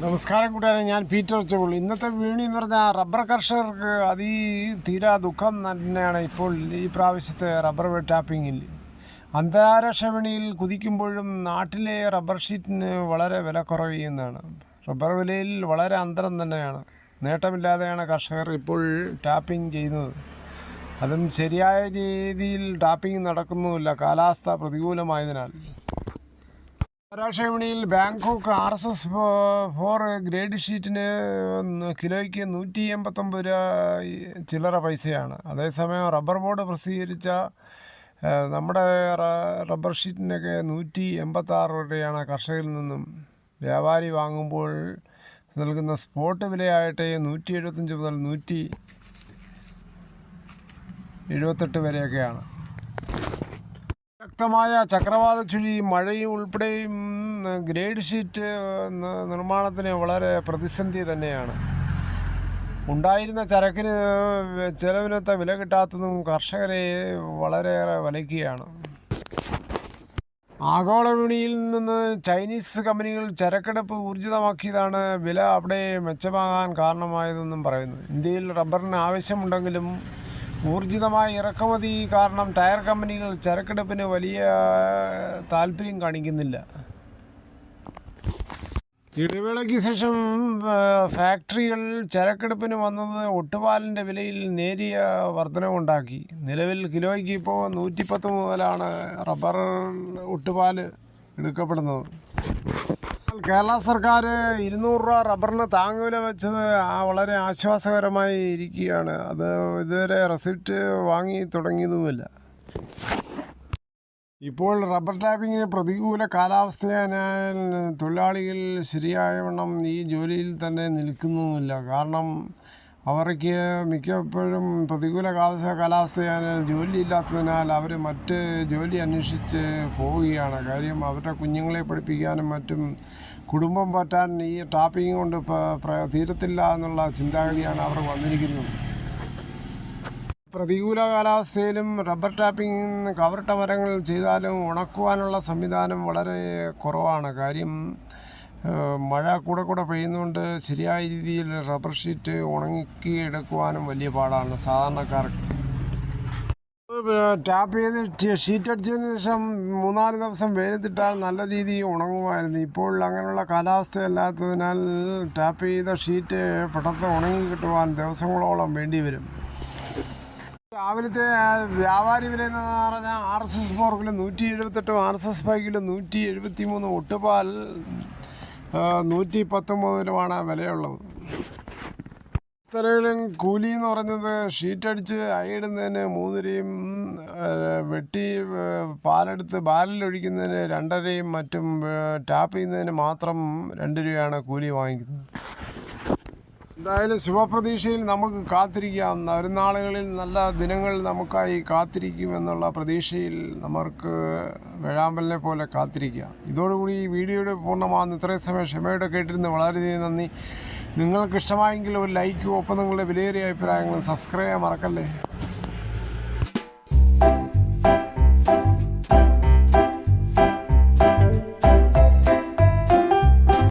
നമസ്കാരം കൂട്ടുകാരെ, ഞാൻ പീറ്റർ ഉച്ചപുള്ളി. ഇന്നത്തെ വീണി എന്ന് പറഞ്ഞാൽ റബ്ബർ കർഷകർക്ക് തീരാ ദുഃഖം തന്നെയാണ് ഇപ്പോൾ ഈ പ്രാവശ്യത്തെ റബ്ബർ ടാപ്പിങ്ങിൽ. അന്താരാഷ്ട്ര വിപണിയിൽ കുതിക്കുമ്പോഴും നാട്ടിലെ റബ്ബർ ഷീറ്റിന് വളരെ വില കുറയുന്നതാണ്. റബ്ബർ വിലയിൽ വളരെ അന്തരം തന്നെയാണ്. നേട്ടമില്ലാതെയാണ് കർഷകർ ഇപ്പോൾ ടാപ്പിംഗ് ചെയ്യുന്നത്. അതും ശരിയായ രീതിയിൽ ടാപ്പിംഗ് നടക്കുന്നുമില്ല, കാലാവസ്ഥ പ്രതികൂലമായതിനാൽ. അന്താരാഷ്ട്ര വിപണിയിൽ ബാങ്കോക്ക് RSS 4 ഗ്രേഡ് ഷീറ്റിന് കിലോയ്ക്ക് 189 രൂപ ചില്ലറ പൈസയാണ്. അതേസമയം റബ്ബർ ബോർഡ് പ്രസിദ്ധീകരിച്ച നമ്മുടെ റബ്ബർ ഷീറ്റിനൊക്കെ 186 രൂപയാണ് കർഷകരിൽ നിന്നും. വ്യാപാരി വാങ്ങുമ്പോൾ നൽകുന്ന സ്പോട്ട് വിലയായിട്ട് 175 മുതൽ 178 വരെയൊക്കെയാണ്. ശക്തമായ ചക്രവാത ചുഴി, മഴയും ഉൾപ്പെടെയും ഗ്രേഡ് ഷീറ്റ് നിർമ്മാണത്തിന് വളരെ പ്രതിസന്ധി തന്നെയാണ്. ഉണ്ടായിരുന്ന ചരക്കിന് ചെലവിനൊത്ത വില കിട്ടാത്തതും കർഷകരെ വളരെയേറെ വലയ്ക്കുകയാണ്. ആഗോള വിപണിയിൽ നിന്ന് ചൈനീസ് കമ്പനികൾ ചരക്കെടുപ്പ് ഊർജിതമാക്കിയതാണ് വില അവിടെ മെച്ചമാകാൻ കാരണമായതെന്നും പറയുന്നു. ഇന്ത്യയിൽ റബ്ബറിന് ആവശ്യമുണ്ടെങ്കിലും ഊർജിതമായ ഇറക്കുമതി കാരണം ടയർ കമ്പനികൾ ചരക്കെടുപ്പിന് വലിയ താല്പര്യം കാണിക്കുന്നില്ല. ഇടവേളയ്ക്ക് ശേഷം ഫാക്ടറികൾ ചരക്കെടുപ്പിന് വന്നത് ഒട്ടുപാലിൻ്റെ വിലയിൽ നേരിയ വർധനവുണ്ടാക്കി. നിലവിൽ കിലോയ്ക്ക് ഇപ്പോൾ 110 മുതലാണ് റബ്ബർ ഒട്ടുപാൽ എടുക്കപ്പെടുന്നത്. കേരള സർക്കാർ 200 രൂപ റബ്ബറിന് താങ്ങുവില വെച്ചത് വളരെ ആശ്വാസകരമായി ഇരിക്കുകയാണ്. അത് ഇതുവരെ റെസിപ്റ്റ് വാങ്ങി തുടങ്ങിയതുമില്ല. ഇപ്പോൾ റബ്ബർ ടാപ്പിങ്ങിന് പ്രതികൂല കാലാവസ്ഥയാൽ തൊഴിലാളികൾ ശരിയായവണ്ണം ഈ ജോലിയിൽ തന്നെ നിൽക്കുന്നുമില്ല. കാരണം അവർക്ക് മിക്കപ്പോഴും പ്രതികൂല കാലാവസ്ഥയാൽ ജോലിയില്ലാത്തതിനാൽ അവർ മറ്റ് ജോലി അന്വേഷിച്ച് പോവുകയാണ്. കാര്യം അവരുടെ കുഞ്ഞുങ്ങളെ പഠിപ്പിക്കാനും മറ്റും കുടുംബം പറ്റാൻ ഈ ടാപ്പിംഗ് കൊണ്ട് തീരത്തില്ല എന്നുള്ള ചിന്താഗതിയാണ് അവർ വന്നിരിക്കുന്നത്. പ്രതികൂല കാലാവസ്ഥയിലും റബ്ബർ ടാപ്പിംഗ് കവറിട്ട മരങ്ങൾ ചെയ്താലും ഉണക്കുവാനുള്ള സംവിധാനം വളരെ കുറവാണ്. കാര്യം മഴ കൂടെ പെയ്യുന്നതുകൊണ്ട് ശരിയായ രീതിയിൽ റബ്ബർ ഷീറ്റ് ഉണക്കി എടുക്കുവാനും വലിയ പാടാണ് സാധാരണക്കാർക്ക്. ടാപ്പ് ചെയ്ത് ഷീറ്റ് അടിച്ചതിന് ശേഷം 3-4 ദിവസം വെയിലത്തിട്ടാൽ നല്ല രീതിയിൽ ഉണങ്ങുമായിരുന്നു. ഇപ്പോൾ അങ്ങനെയുള്ള കാലാവസ്ഥയല്ലാത്തതിനാൽ ടാപ്പ് ചെയ്ത ഷീറ്റ് പെട്ടെന്ന് ഉണങ്ങി കിട്ടുവാൻ ദിവസങ്ങളോളം വേണ്ടി വരും. രാവിലത്തെ വ്യാപാരി വില എന്ന് പറഞ്ഞാൽ RSS 4 കിലോ 178, RSS 5 കിലോ 173, ഒട്ടുപാൽ 119 വിലയുള്ളത്. സ്ഥലങ്ങളിലും കൂലി എന്ന് പറഞ്ഞത് ഷീറ്റ് അടിച്ച് അയയിടുന്നതിന് 3 രൂപയും വെട്ടി പാലെടുത്ത് ബാരലൊഴിക്കുന്നതിന് 2.5 രൂപയും മറ്റും ടാപ്പ് ചെയ്യുന്നതിന് മാത്രം 2 രൂപയാണ് കൂലി വാങ്ങിക്കുന്നത്. എന്തായാലും ശുഭപ്രതീക്ഷയിൽ നമുക്ക് കാത്തിരിക്കാം. വരും നാളുകളിൽ നല്ല ദിനങ്ങൾ നമുക്കായി കാത്തിരിക്കുമെന്നുള്ള പ്രതീക്ഷയിൽ നമുക്ക് വേഴാമ്പലിനെ പോലെ കാത്തിരിക്കാം. ഇതോടുകൂടി ഈ വീഡിയോയുടെ പൂർണ്ണമാകുന്നു. ഇത്രയും സമയം ക്ഷമയോടെ കേട്ടിരുന്നു വളരെയധികം നന്ദി. നിങ്ങൾക്ക് ഇഷ്ടമായെങ്കിൽ ഒരു ലൈക്കും ഒപ്പം നിങ്ങളുടെ വിലയേറിയ അഭിപ്രായങ്ങളും സബ്സ്ക്രൈബ് ചെയ്യാൻ മറക്കല്ലേ.